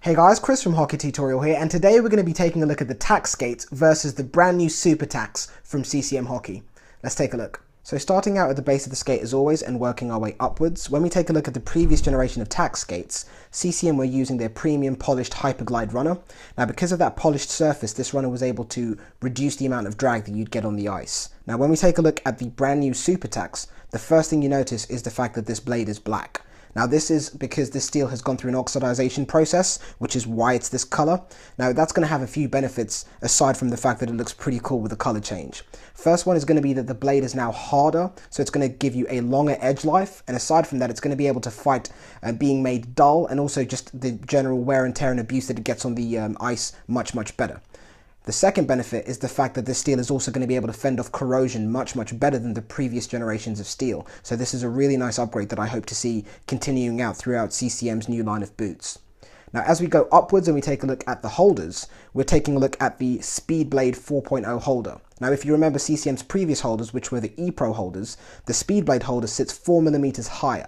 Hey guys, Chris from Hockeytutorial here, and today we're going to be taking a look at the Tacks skates versus the brand new Super Tacks from CCM Hockey. Let's take a look. So starting out at the base of the skate as always and working our way upwards, when we take a look at the previous generation of Tacks skates, CCM were using their premium polished Hyperglide runner. Now because of that polished surface, this runner was able to reduce the amount of drag that you'd get on the ice. Now when we take a look at the brand new Super Tacks, the first thing you notice is the fact that this blade is black. Now this is because this steel has gone through an oxidization process, which is why it's this color. Now that's going to have a few benefits aside from the fact that it looks pretty cool with the color change. First one is going to be that the blade is now harder, so it's going to give you a longer edge life, and aside from that it's going to be able to fight being made dull and also just the general wear and tear and abuse that it gets on the ice much better. The second benefit is the fact that this steel is also going to be able to fend off corrosion much better than the previous generations of steel. So this is a really nice upgrade that I hope to see continuing out throughout CCM's new line of boots. Now as we go upwards and we take a look at the holders, we're taking a look at the Speedblade 4.0 holder. Now if you remember CCM's previous holders, which were the E-Pro holders, the Speedblade holder sits 4mm higher.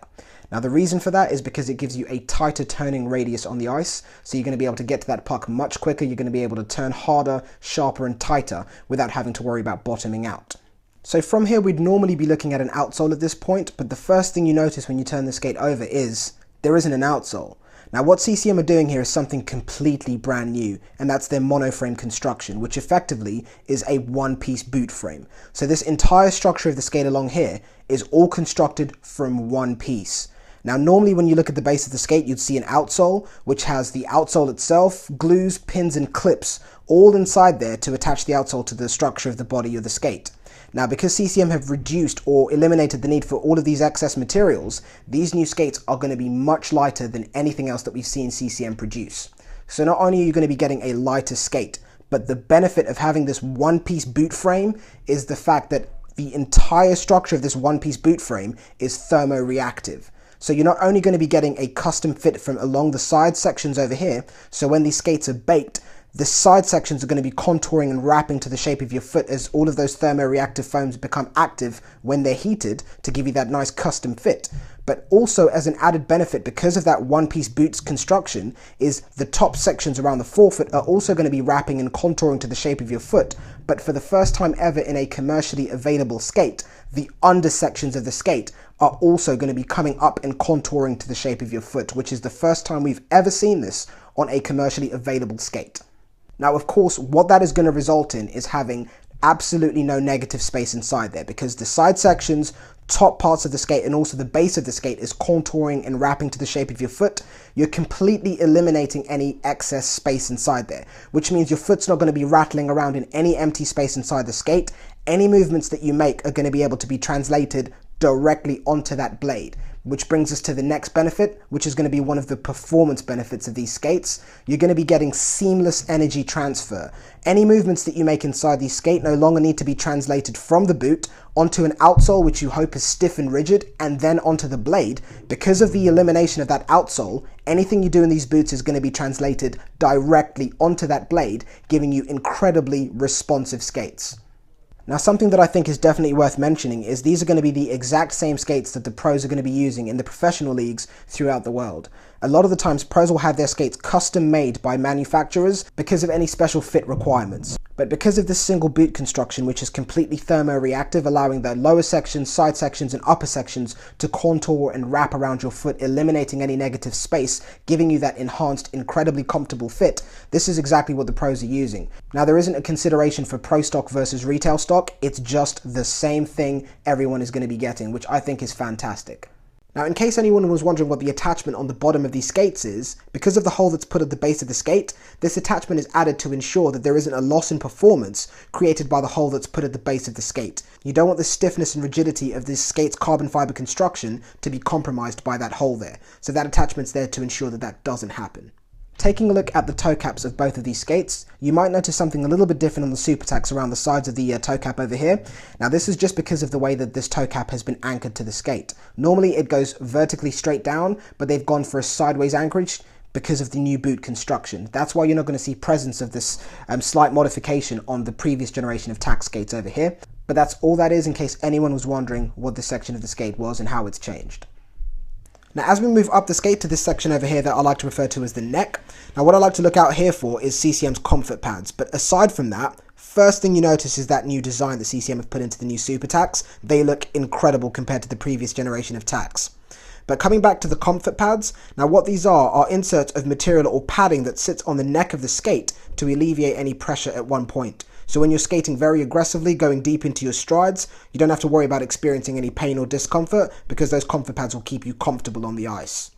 Now the reason for that is because it gives you a tighter turning radius on the ice, so you're going to be able to get to that puck much quicker, you're going to be able to turn harder, sharper and tighter without having to worry about bottoming out. So from here we'd normally be looking at an outsole at this point, but the first thing you notice when you turn the skate over is there isn't an outsole. Now what CCM are doing here is something completely brand new, and that's their monoframe construction, which effectively is a one-piece boot frame. So this entire structure of the skate along here is all constructed from one piece. Now normally when you look at the base of the skate you'd see an outsole, which has the outsole itself, glues, pins and clips all inside there to attach the outsole to the structure of the body of the skate. Now because CCM have reduced or eliminated the need for all of these excess materials, these new skates are going to be much lighter than anything else that we've seen CCM produce. So not only are you going to be getting a lighter skate, but the benefit of having this one-piece boot frame is the fact that the entire structure of this one-piece boot frame is thermoreactive. So you're not only going to be getting a custom fit from along the side sections over here, so when these skates are baked, the side sections are going to be contouring and wrapping to the shape of your foot as all of those thermoreactive foams become active when they're heated to give you that nice custom fit. But also as an added benefit, because of that one-piece boots construction, is the top sections around the forefoot are also going to be wrapping and contouring to the shape of your foot. But for the first time ever in a commercially available skate, the under sections of the skate are also going to be coming up and contouring to the shape of your foot, which is the first time we've ever seen this on a commercially available skate. Now of course what that is going to result in is having absolutely no negative space inside there, because the side sections, top parts of the skate and also the base of the skate is contouring and wrapping to the shape of your foot. You're completely eliminating any excess space inside there, which means your foot's not going to be rattling around in any empty space inside the skate. Any movements that you make are going to be able to be translated directly onto that blade, which brings us to the next benefit, which is going to be one of the performance benefits of these skates. You're going to be getting seamless energy transfer. Any movements that you make inside the skate no longer need to be translated from the boot onto an outsole, which you hope is stiff and rigid, and then onto the blade. Because of the elimination of that outsole, anything you do in these boots is going to be translated directly onto that blade, giving you incredibly responsive skates. Now something that I think is definitely worth mentioning is these are going to be the exact same skates that the pros are going to be using in the professional leagues throughout the world. A lot of the times pros will have their skates custom made by manufacturers because of any special fit requirements. But because of this single boot construction, which is completely thermoreactive, allowing the lower sections, side sections and upper sections to contour and wrap around your foot, eliminating any negative space, giving you that enhanced, incredibly comfortable fit, this is exactly what the pros are using. Now there isn't a consideration for pro stock versus retail stock, it's just the same thing everyone is going to be getting, which I think is fantastic. Now in case anyone was wondering what the attachment on the bottom of these skates is, because of the hole that's put at the base of the skate, this attachment is added to ensure that there isn't a loss in performance created by the hole that's put at the base of the skate. You don't want the stiffness and rigidity of this skate's carbon fiber construction to be compromised by that hole there. So that attachment's there to ensure that that doesn't happen. Taking a look at the toe caps of both of these skates, you might notice something a little bit different on the Super Tacks around the sides of the toe cap over here. Now this is just because of the way that this toe cap has been anchored to the skate. Normally it goes vertically straight down, but they've gone for a sideways anchorage because of the new boot construction. That's why you're not going to see presence of this slight modification on the previous generation of Tacks skates over here. But that's all that is, in case anyone was wondering what this section of the skate was and how it's changed. Now as we move up the skate to this section over here that I like to refer to as the neck, now what I like to look out here for is CCM's comfort pads, but aside from that, first thing you notice is that new design that CCM have put into the new Super Tacks. They look incredible compared to the previous generation of Tacks. But coming back to the comfort pads, now what these are inserts of material or padding that sits on the neck of the skate to alleviate any pressure at one point. So when you're skating very aggressively, going deep into your strides, you don't have to worry about experiencing any pain or discomfort because those comfort pads will keep you comfortable on the ice.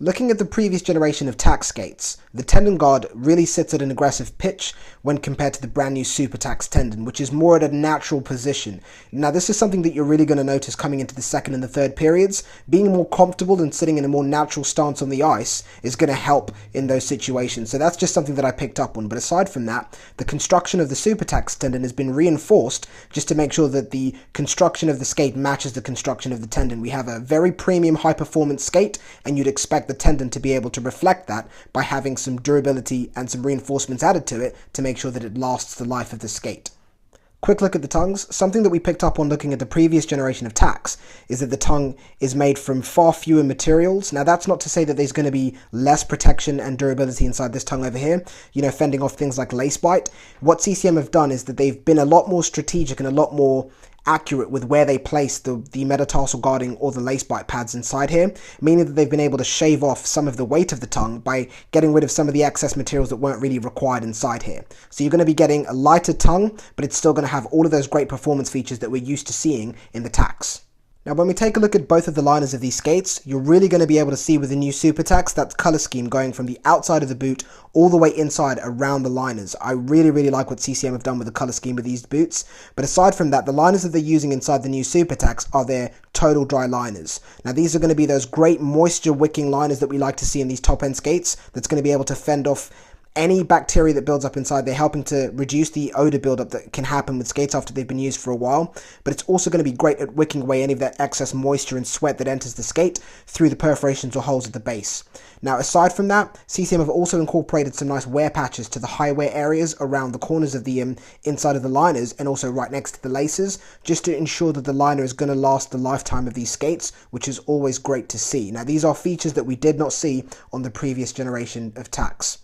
Looking at the previous generation of Tacks skates, the Tendon Guard really sits at an aggressive pitch when compared to the brand new Super Tacks tendon, which is more at a natural position. Now this is something that you're really going to notice coming into the second and the third periods. Being more comfortable and sitting in a more natural stance on the ice is going to help in those situations. So that's just something that I picked up on. But aside from that, the construction of the Super Tacks tendon has been reinforced just to make sure that the construction of the skate matches the construction of the tendon. We have a very premium high performance skate, and you'd expect the tendon to be able to reflect that by having some durability and some reinforcements added to it to make sure that it lasts the life of the skate. Quick look at the tongues. Something that we picked up on looking at the previous generation of Tacks is that the tongue is made from far fewer materials. Now that's not to say that there's going to be less protection and durability inside this tongue over here, fending off things like lace bite. What CCM have done is that they've been a lot more strategic and a lot more accurate with where they place the metatarsal guarding or the lace bite pads inside here, meaning that they've been able to shave off some of the weight of the tongue by getting rid of some of the excess materials that weren't really required inside here. So you're going to be getting a lighter tongue, but it's still going to have all of those great performance features that we're used to seeing in the Tacks. Now when we take a look at both of the liners of these skates, you're really going to be able to see with the new Super Tacks that colour scheme going from the outside of the boot all the way inside around the liners. I really like what CCM have done with the colour scheme with these boots. But aside from that, the liners that they're using inside the new Super Tacks are their total dry liners. Now these are going to be those great moisture wicking liners that we like to see in these top end skates that's going to be able to fend off any bacteria that builds up inside. They're helping to reduce the odor buildup that can happen with skates after they've been used for a while, but it's also going to be great at wicking away any of that excess moisture and sweat that enters the skate through the perforations or holes at the base. Now aside from that, CCM have also incorporated some nice wear patches to the high wear areas around the corners of the inside of the liners and also right next to the laces, just to ensure that the liner is going to last the lifetime of these skates, which is always great to see. Now these are features that we did not see on the previous generation of Tacks.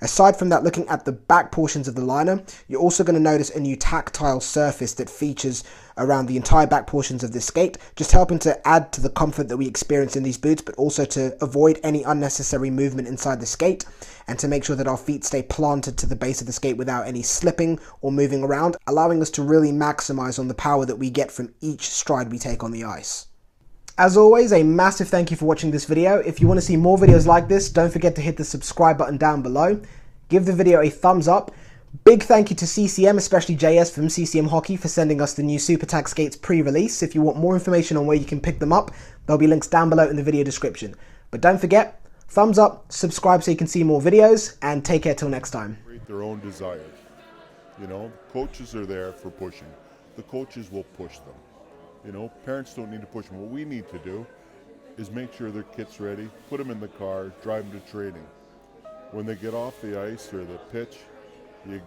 Aside from that, looking at the back portions of the liner, you're also going to notice a new tactile surface that features around the entire back portions of this skate, just helping to add to the comfort that we experience in these boots, but also to avoid any unnecessary movement inside the skate and to make sure that our feet stay planted to the base of the skate without any slipping or moving around, allowing us to really maximize on the power that we get from each stride we take on the ice. As always, a massive thank you for watching this video. If you want to see more videos like this, don't forget to hit the subscribe button down below. Give the video a thumbs up. Big thank you to CCM, especially JS from CCM Hockey, for sending us the new Super Tacks skates pre-release. If you want more information on where you can pick them up, there'll be links down below in the video description. But don't forget, thumbs up, subscribe so you can see more videos, and take care till next time. Their own desires. Coaches are there for pushing. The coaches will push them. Parents don't need to push them. What we need to do is make sure their kit's ready, put them in the car, drive them to training. When they get off the ice or the pitch, you go.